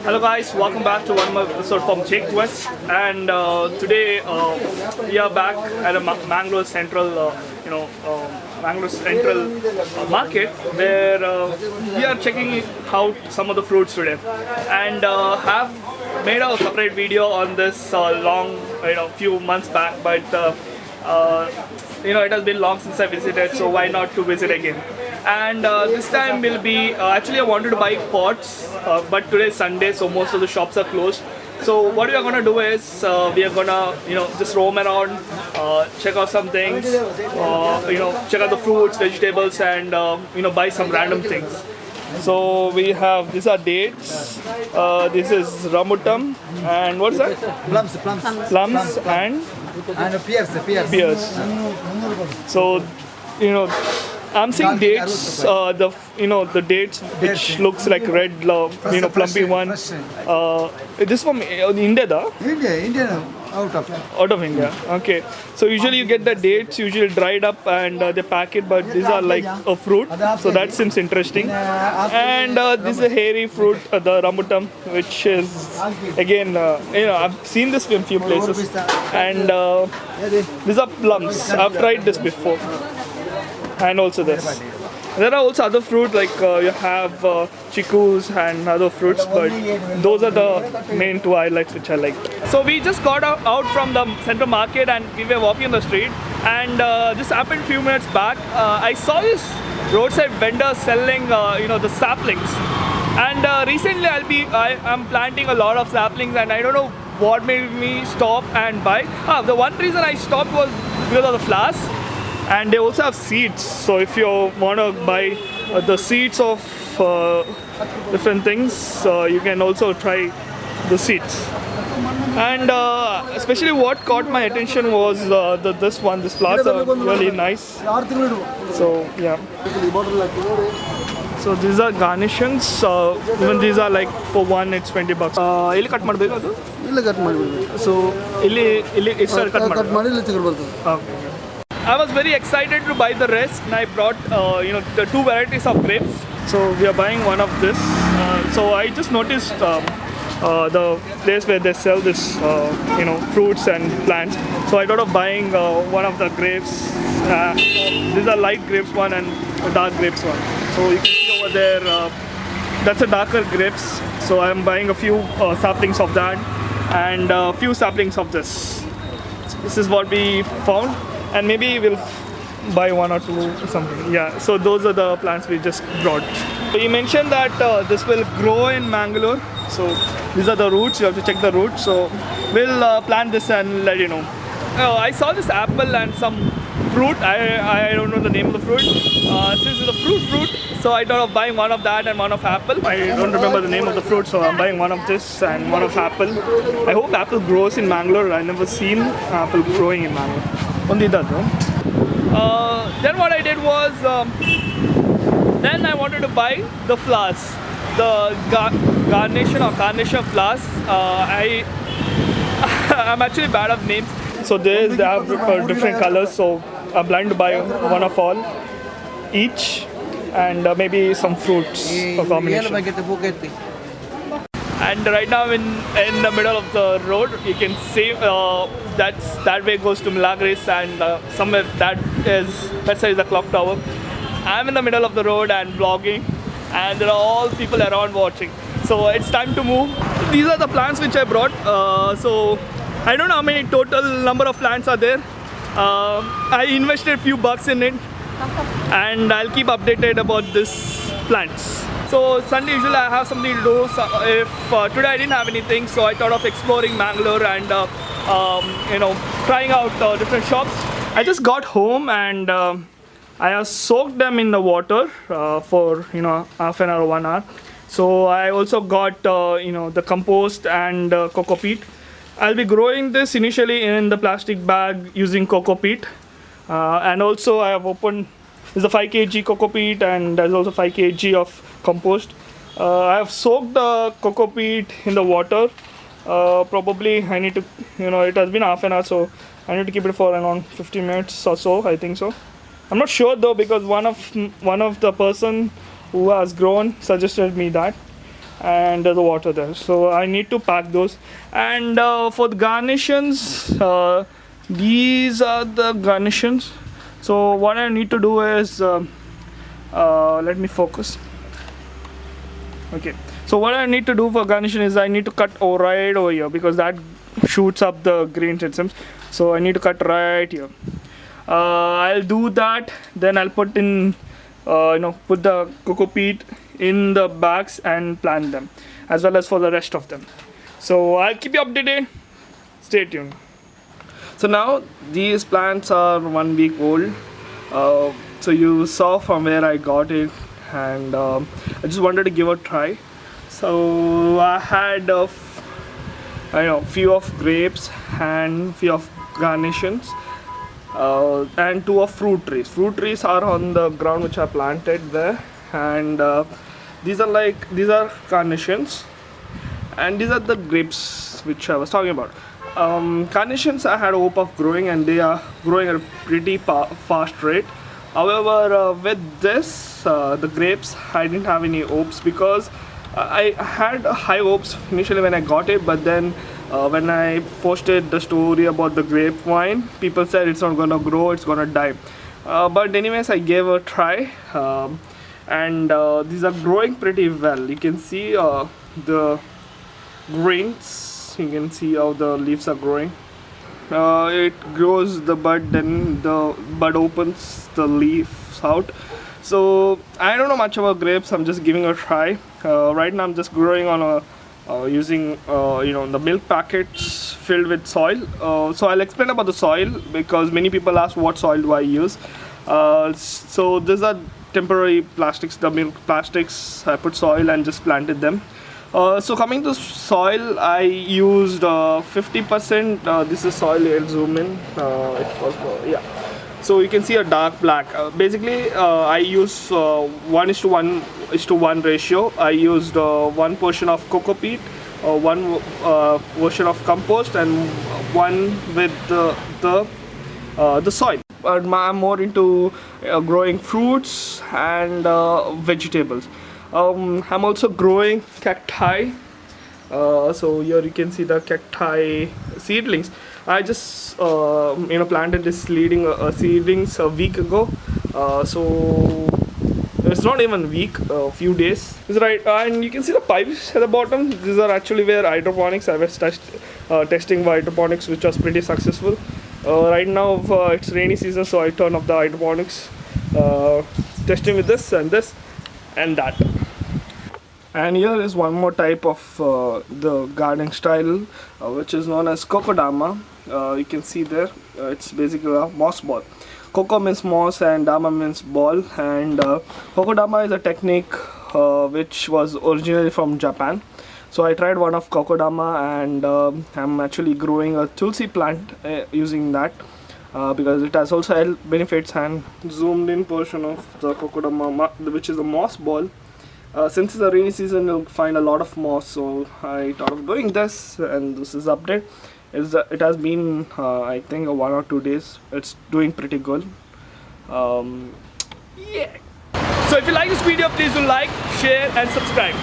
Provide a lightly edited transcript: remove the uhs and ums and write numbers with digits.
Hello guys, welcome back to one more episode from Jake Quest. And today we are back at a Mangalore Central, Mangalore Central market where we are checking out some of the fruits today, and have made a separate video on this few months back, but it has been long since I visited, so why not to visit again? And this time will be actually I wanted to buy pots, but today is Sunday, so most of the shops are closed. So what we are gonna do is we are gonna just roam around, check out some things, check out the fruits, vegetables, and buy some random things. So we have, these are dates, this is rambutan, and what's that? Plums and pears. So I'm seeing dates, the dates which looks like red, plumpy one. This from India, da? India, Out of India. Okay. So usually you get the dates, usually dried up, and they pack it, but these are like a fruit. So that seems interesting. And this is a hairy fruit, the rambutan, which is again, I've seen this in few places. And these are plums. I've tried this before. And also this. There are also other fruit like you have chicus and other fruits, but those are the main two highlights which I like. So we just got out from the central market and we were walking on the street, and just happened a few minutes back. I saw this roadside vendor selling the saplings, and recently I'm planting a lot of saplings, and I don't know what made me stop and buy. The one reason I stopped was because of the flowers. And they also have seeds, so if you want to buy the seeds of different things, you can also try the seeds. And especially what caught my attention was this flowers are really nice. So yeah. So these are garnishes. Even these are like for one it's $20. Illi cut madbeka adu? Illi cut madbeka. So illi extra cut madbeka. Okay. I was very excited to buy the rest, and I brought the two varieties of grapes. So we are buying one of this. So I just noticed the place where they sell this fruits and plants. So I thought of buying one of the grapes. These are light grapes one and a dark grapes one. So you can see over there, that's a darker grapes. So I am buying a few saplings of that and a few saplings of this. So this is what we found. And maybe we'll buy one or two or something. Yeah, so those are the plants we just brought. So you mentioned that this will grow in Mangalore. So these are the roots, you have to check the roots. So we'll plant this and let you know. I saw this apple and some fruit. I don't know the name of the fruit. Since it's a fruit, so I thought of buying one of that and one of apple. I don't remember the name of the fruit, so I'm buying one of this and one of apple. I hope apple grows in Mangalore. I've never seen apple growing in Mangalore. Only that, no? Then what I did was, then I wanted to buy the flowers, the carnation flowers. I'm actually bad at names. So they have different colors, so I'm planning to buy one of all, each, and maybe some fruits for combination. And right now in the middle of the road, you can see that way goes to Milagres, and somewhere that side is the clock tower. I'm in the middle of the road and vlogging, and there are all people around watching. So it's time to move. These are the plants which I brought. So I don't know how many total number of plants are there. I invested a few bucks in it, and I'll keep updated about this plants. So Sunday usually I have something to do. So if today I didn't have anything, so I thought of exploring Mangalore and trying out different shops. I just got home and I have soaked them in the water for half an hour, 1 hour. So I also got the compost and coco peat. I'll be growing this initially in the plastic bag using coco peat, and also I have opened. There's a 5 kg coco peat and there's also 5 kg of compost. I have soaked the coco peat in the water. Probably I need to, it has been half an hour, so I need to keep it for around 15 minutes or so, I think so. I'm not sure though, because one of the person who has grown suggested me that. and there's the water there. So I need to pack those. And for the garnishes, these are the garnishes. So what I need to do is let me focus. Okay, so what I need to do for garnishing is I need to cut right over here, because that shoots up the greens it seems. So I need to cut right here. I'll do that, then I'll put in put the cocoa peat in the bags and plant them, as well as for the rest of them. So I'll keep you updated. Stay tuned. So now these plants are 1 week old. So you saw from where I got it, and I just wanted to give a try. So I had few of grapes and few of garnishes, and 2 of fruit trees. Fruit trees are on the ground which I planted there, and these are carnations, and these are the grapes which I was talking about. Carnations I had hope of growing, and they are growing at a pretty fast rate. However, with this, the grapes, I didn't have any hopes, because I had high hopes initially when I got it, but then when I posted the story about the grapevine, people said it's not gonna grow, it's gonna die. But anyways, I gave a try, and these are growing pretty well. You can see the greens, you can see how the leaves are growing. It grows the bud, then the bud opens the leaves out. So I don't know much about grapes, I'm just giving a try. Right now I'm just growing on a using the milk packets filled with soil. So I'll explain about the soil, because many people ask what soil do I use. So these are temporary plastics, the milk plastics. I put soil and just planted them. So coming to soil, I used 50%. This is soil. I'll zoom in. So you can see a dark black. Basically, I use 1:1 ratio. I used 1 portion of cocoa peat, 1 portion of compost, and 1 with the soil. But I'm more into growing fruits and vegetables. I'm also growing cacti. So here you can see the cacti seedlings. I just planted this seedlings a week ago. So it's not even a week, a few days. That's right. And you can see the pipes at the bottom. These are actually where hydroponics. I was testing hydroponics, which was pretty successful. Right now it's rainy season, so I turn off the hydroponics. Testing with this and that. And here is one more type of the gardening style, which is known as Kokodama. You can see there, it's basically a moss ball. Koko means moss and dama means ball, and Kokodama is a technique which was originally from Japan. So I tried one of Kokodama, and I'm actually growing a tulsi plant using that, because it has also health benefits. And zoomed in portion of the Kokodama, which is a moss ball. Since it's a rainy season, you'll find a lot of moss, so I thought of doing this, and this is update. It has been I think 1 or 2 days. It's doing pretty good. Yeah. So if you like this video, please do like, share and subscribe.